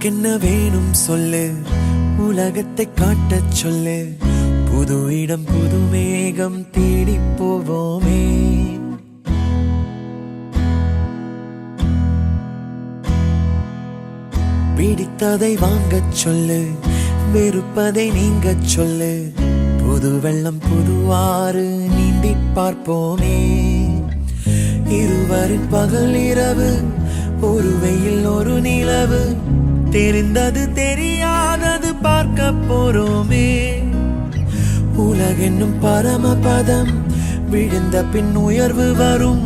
உனக்கென்ன வேணும் சொல்லு, உலகத்தை காட்டச் சொல்லு. புது இடம் புது மேகம் தேடி போவோமே. பிடித்ததை வாங்கச் சொல்லு, வெறுப்பதை நீங்கச் சொல்லு. புது வெள்ளம் புது ஆறு நீந்தி பார்ப்போமே. இருவரின் பகல் இரவு, ஒரு வெயில் ஒரு நிலவு. தெரிந்தது தெரியாதது பார்க்க போறோமே. உலகென்னும் பரமபதம், விழுந்த பின் உயர்வு வரும்.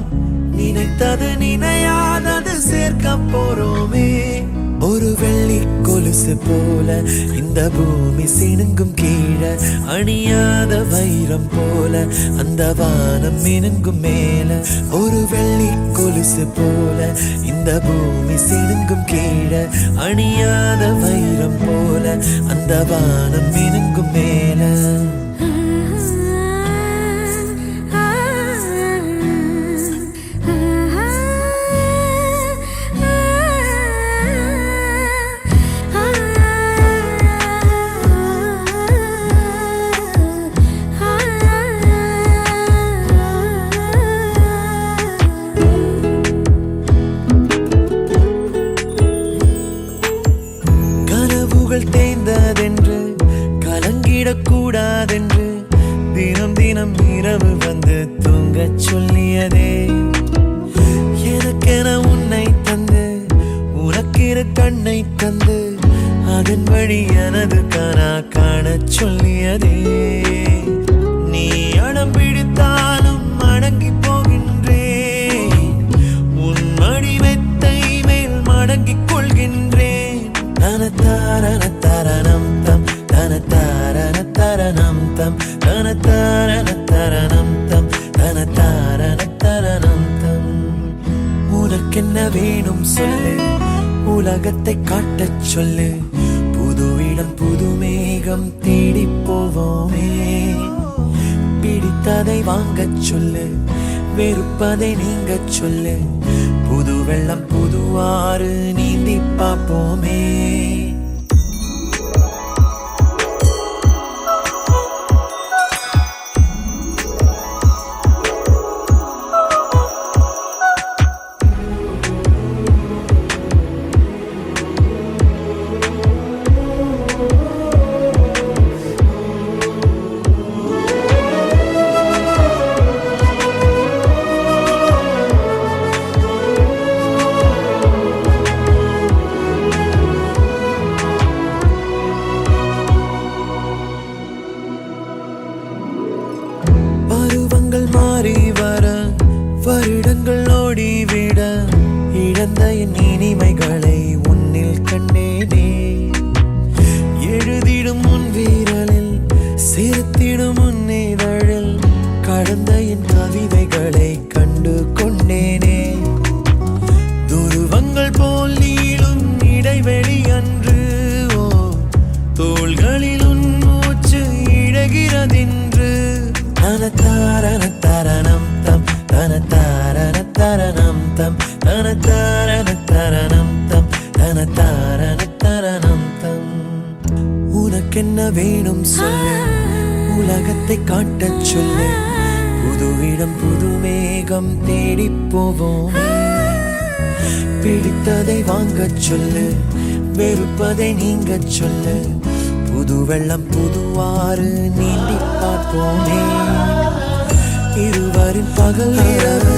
நினைத்தது நினையாதது சேர்க்க போறோமே. ஒரு வெள்ளி கொலுசு போல இந்த பூமி சினுங்கும் கீழே, அணியாத வைரம் போல அந்த வானம் மினுங்கும் மேல. ஒரு வெள்ளி கொலுசு போல இந்த பூமி சினுங்கும் கீழே, அணியாத வைரம் போல அந்த வானம் மினுங்கும் மேல. தேய்ந்ததென்று கலங்கிடக்கூடாதென்று தினம் தினம் இரவு வந்து தூங்கச் சொல்லியதே. எனக்கென உன்னை தந்து உனக்கிரு கண்ணை தந்து அதன் வழி எனது கனா காணச் சொல்லியதே. நீ அடம் பிடித்தாலும் அடங்கி போகின்றேன், உன் மடி மெத்தை மேல் மடங்கிக் கொள்கின்றேன். தனத்தாரண தரணம் தம், தனத்தாரண தரணம் தம், தனத்தாரண தரணம் தம், தனத்தாரண தரணம் தம். உனக்கென்ன வேணும் சொல்லு, உலகத்தை காட்டச் சொல்லு. புது இடம் புது மேகம் தேடி போவோமே. பிடித்ததை வாங்கச் சொல்லு, வெறுப்பதை நீங்கச் சொல்லு. புது வெள்ளம் புது ஆறு நீந்தி பார்ப்போமே. மாறி வர வருடங்கள் ஓடிவிட, இழந்த என் இனிமைகளை உன்னில் கண்டேனே. எழுதிடும் உன் வீரலில் சேர்த்திடும் உன் இதழில் கடந்த என் கவிதைகளை கண்டு கொண்டேனே. துருவங்கள் போல் நீளும் இடைவெளி அன்று, ஓ தோள்களில் உன் மூச்சு இழகிறதென்று. தனத்தாரண தரணம் தம், தனத்தாரண தரணம் தம், தனத்தாரண தரணம் தம், தனத்தாரண தரணம் தம். உனக்கென்ன வேணும் சொல்லு, உலகத்தை காட்டச் சொல்லு. புது இடம் புது மேகம் தேடி போவோம். பிடித்ததை வாங்கச் சொல்லு, வெறுப்பதை நீங்கச் சொல்லு. புது வெள்ளம் புது ஆறு நீந்தி பார்ப்போமே. இருவரின் பகல் இரவு,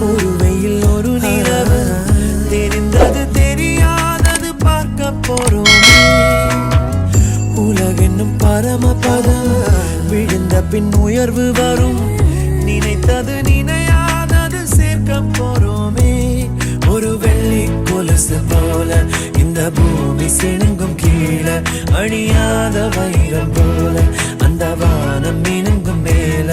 ஒரு வெயில் ஒரு நிலவு. தெரிந்தது தெரியாதது பார்க்க போறோமே. உலகென்னும் பரமபதம், விழுந்த பின் உயர்வு வரும். நினைத்தது நினையாதது சேர்க்க போறோமே. ஒரு வெள்ளி கொலுசு போல இந்த பூமி சினுங்கும் கீழே, அணியாத வைரம் போல அந்த வானம் மினுங்கும் மேல.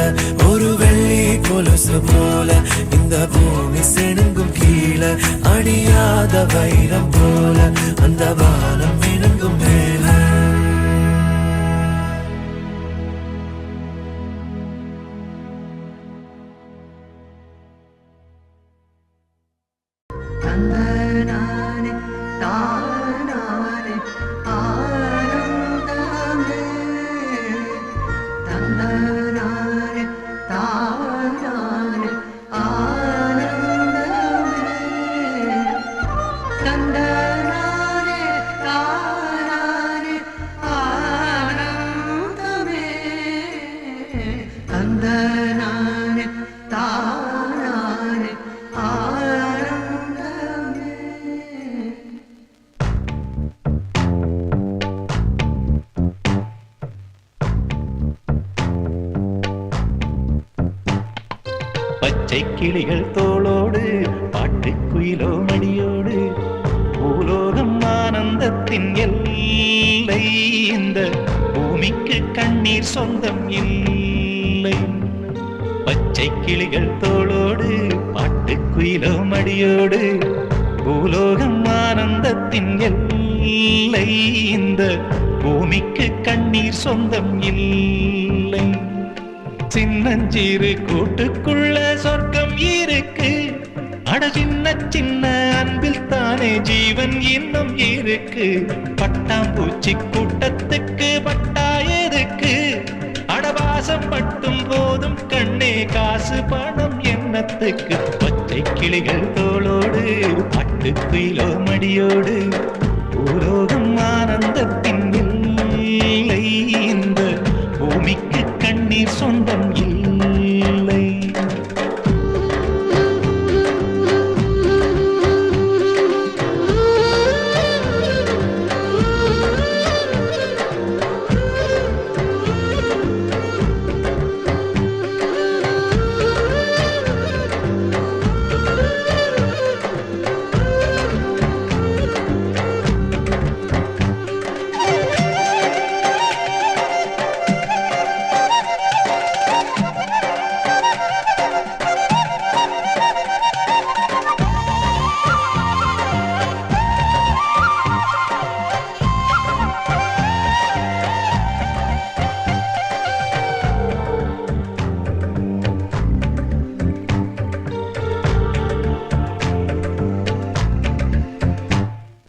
ஒரு வெள்ளி கொலுசு போல இந்த பூமி சினுங்கும் கீழே, அணியாத வைரம் போல அந்த வானம் மினுங்கும் மேல. தந்தனானே தானா பச்சை கிளிகள் தோளோடு பாட்டுக்குயிலோ மடியோடு பூலோகம் ஆனந்தத்தின் எல்லை இந்த பூமிக்கு கண்ணீர் சொந்தம் இல்லை பச்சை கிளிகள் தோளோடு பாட்டுக்குயிலோ மடியோடு பூலோகம் ஆனந்தத்தின் எல்லை இந்த பூமிக்கு கண்ணீர் சொந்தம் இல்லை சின்னஞ்சீரு கூட்டுக்குள்ள சொர்க்கம் இருக்கு அட சின்ன சின்ன அன்பில் தானே ஜீவன் இன்னும் இருக்கு பட்டாம்பூச்சி கூட்டத்துக்கு பட்டா எதுக்கு அடவாசம் மட்டும் போதும் கண்ணே காசு பணம் எண்ணத்துக்கு பச்சை கிளிகள் தோளோடு பாட்டுக்குயிலோ மடியோடு பூலோகம் ஆனந்தத்தின் இல்லை இந்த பூமிக்கு கண்ணீர் சொந்தம் இல்லை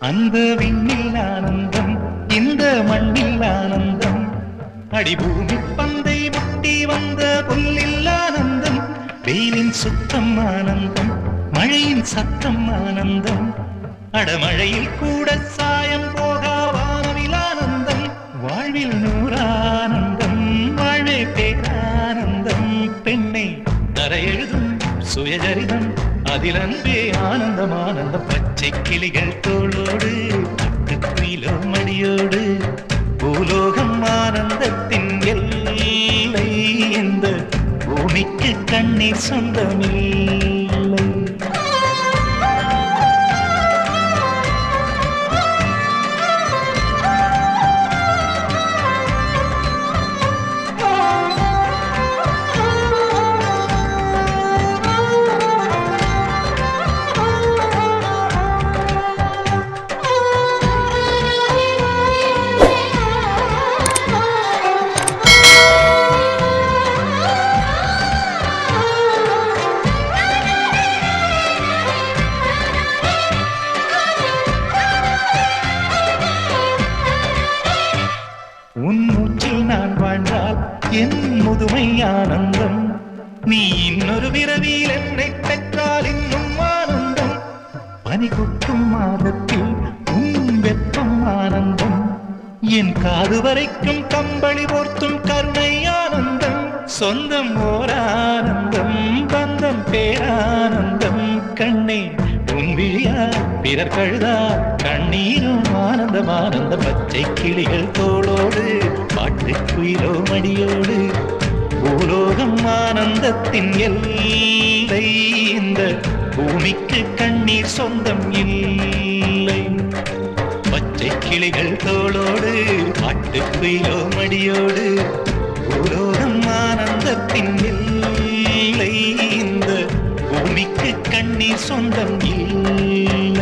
அந்த விண்ணில் ஆனந்தம் இந்த மண்ணில் ஆனந்தம் அடிபூமி பந்தை முட்டி வந்த புல்லில் ஆனந்தம் வெயிலின் சுத்தம் ஆனந்தம் மழையின் சத்தம் ஆனந்தம் அடமழையில் கூட சாயம் போகா வானவில் ஆனந்தம் வாழ்வில் நூறானந்தம் வாழ்வே பேரானந்தம் பெண்ணை தரையெழுதும் சுயஜரிதம் அதில் அன்பே ஆனந்தம் ஆனந்தம் பச்சை கிளிகள் தோளோடு பட்டுக்குயிலோ மடியோடு பூலோகம் ஆனந்தத்தின் எல்லை இந்த பூமிக்கு கண்ணீர் சொந்தமில்லை உன் மூச்சில் நான் வாழ்ந்தால் என் முதுமை ஆனந்தம் நீ இன்னொரு விரவியில் என்னை பெற்றால் இன்னும் ஆனந்தம் பனி கொட்டும் மாதத்தில் உன் வெப்பம் ஆனந்தம் என் காது வரைக்கும் கம்பளி போர்த்தும் கருணை ஆனந்தம் சொந்தம் ஓர் ஆனந்தம் பந்தம் பேரானந்தம் கண்ணே உன் விழியா பிறர் கழுதா கண்ணீரும் ஆனந்தம் ஆனந்த பச்சை கிளிகள் தோளோடு பாட்டுக்குயிலோ மடியோடு பூலோகம் ஆனந்தத்தின் எல்லை இந்த பூமிக்கு கண்ணீர் சொந்தம் இல்லை பச்சை கிளிகள் தோளோடு பாட்டுக்குயிலோ மடியோடு பூலோகம் ஆனந்தத்தின் எல்லை இந்த பூமிக்கு கண்ணீர் சொந்தம் இல்லை